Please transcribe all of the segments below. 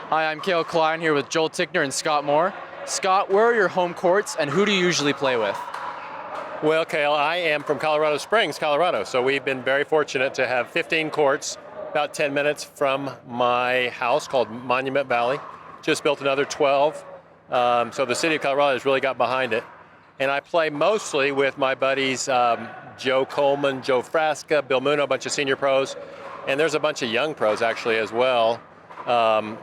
Hi, I'm Cale Klein here with Joel Tickner and Scott Moore. Scott, where are your home courts and who do you usually play with? Well, Cale, I am from Colorado Springs, Colorado, so we've been very fortunate to have 15 courts about 10 minutes from my house called Monument Valley. Just built another 12, so the city of Colorado has really got behind it. And I play mostly with my buddies Joe Coleman, Joe Frasca, Bill Muno, a bunch of senior pros, and there's a bunch of young pros actually as well,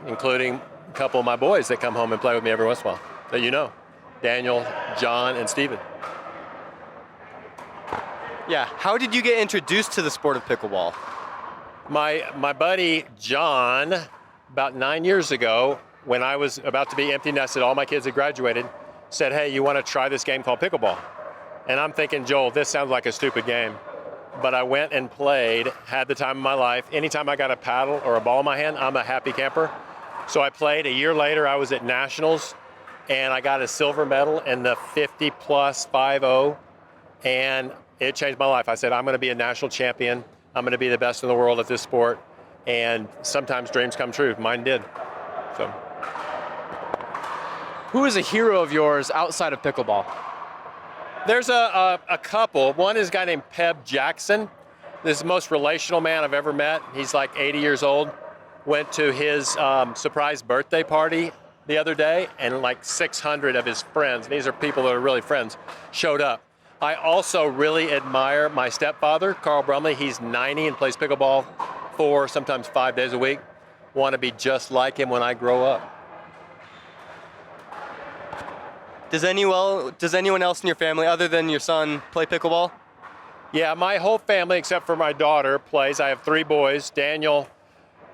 including a couple of my boys that come home and play with me every once in a while, that you know, Daniel, John, and Steven. Yeah, how did you get introduced to the sport of pickleball? My buddy John, about 9 years ago, when I was about to be empty nested, all my kids had graduated, said, hey, you want to try this game called pickleball? And I'm thinking, Joel, this sounds like a stupid game. But I went and played, had the time of my life. Anytime I got a paddle or a ball in my hand, I'm a happy camper. So I played. A year later, I was at Nationals, and I got a silver medal in the 50 plus 5-0, and it changed my life. I said, I'm going to be a national champion. I'm going to be the best in the world at this sport. And sometimes dreams come true. Mine did. So. Who is a hero of yours outside of pickleball? There's a couple. One is a guy named Peb Jackson. This is the most relational man I've ever met. He's like 80 years old. Went to his surprise birthday party the other day, and like 600 of his friends, these are people that are really friends, showed up. I also really admire my stepfather, Carl Brumley. He's 90 and plays pickleball 4, sometimes 5 days a week. Want to be just like him when I grow up. Does anyone else in your family, other than your son, play pickleball? Yeah, my whole family, except for my daughter, plays. I have 3 boys. Daniel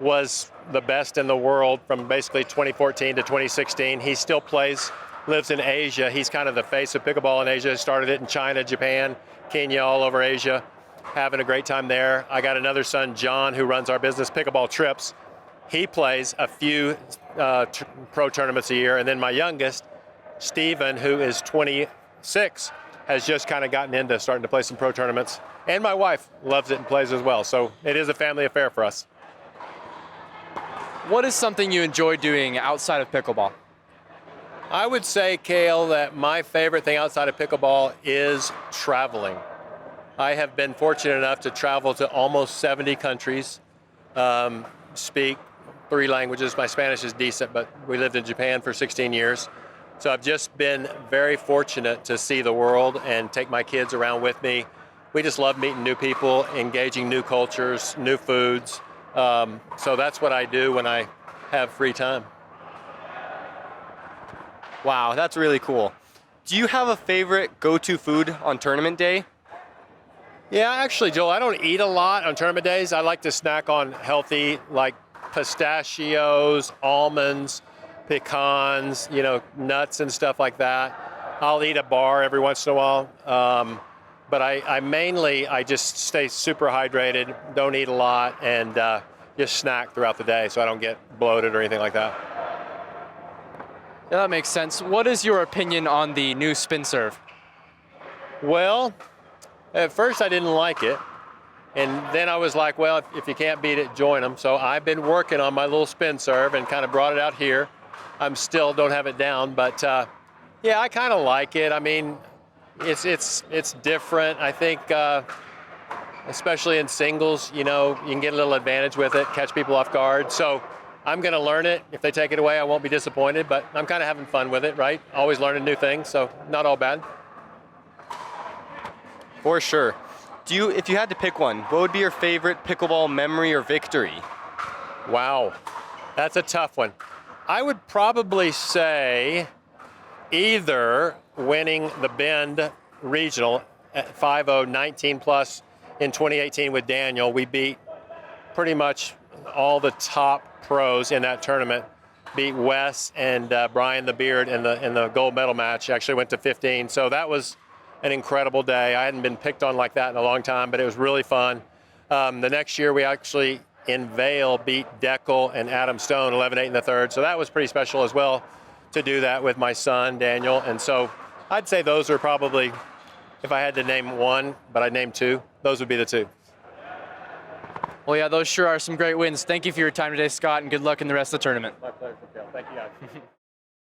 was the best in the world from basically 2014 to 2016. He still plays, lives in Asia. He's kind of the face of pickleball in Asia. Started it in China, Japan, Kenya, all over Asia. Having a great time there. I got another son, John, who runs our business, Pickleball Trips. He plays a few pro tournaments a year. And then my youngest, Steven, who is 26, has just kind of gotten into starting to play some pro tournaments. And my wife loves it and plays as well. So it is a family affair for us. What is something you enjoy doing outside of pickleball? I would say, Cale, that my favorite thing outside of pickleball is traveling. I have been fortunate enough to travel to almost 70 countries, speak 3 languages. My Spanish is decent, but we lived in Japan for 16 years. So I've just been very fortunate to see the world and take my kids around with me. We just love meeting new people, engaging new cultures, new foods. So that's what I do when I have free time. Wow, that's really cool. Do you have a favorite go-to food on tournament day? Yeah, actually, Joel, I don't eat a lot on tournament days. I like to snack on healthy, like pistachios, almonds, pecans, nuts and stuff like that. I'll eat a bar every once in a while. But I just stay super hydrated, don't eat a lot, and just snack throughout the day so I don't get bloated or anything like that. Yeah, that makes sense. What is your opinion on the new spin serve? Well, at first I didn't like it. And then I was like, well, if you can't beat it, join them. So I've been working on my little spin serve and kind of brought it out here. I'm still don't have it down, but yeah, I kind of like it. I mean, it's different. I think, especially in singles, you can get a little advantage with it, catch people off guard. So I'm going to learn it. If they take it away, I won't be disappointed, but I'm kind of having fun with it, right? Always learning new things, so not all bad. For sure. If you had to pick one, what would be your favorite pickleball memory or victory? Wow, that's a tough one. I would probably say either winning the Bend Regional at 5-0, 19 plus in 2018 with Daniel. We beat pretty much all the top pros in that tournament. Beat Wes and Brian the Beard in the gold medal match. Actually went to 15. So that was an incredible day. I hadn't been picked on like that in a long time, but it was really fun. The next year we actually in Vail beat Deckel and Adam Stone 11-8 in the third. So that was pretty special as well to do that with my son, Daniel. And so I'd say those are probably, if I had to name one, but I'd name 2, those would be the 2. Well, yeah, those sure are some great wins. Thank you for your time today, Scott, and good luck in the rest of the tournament. My pleasure, Phil. Thank you, guys.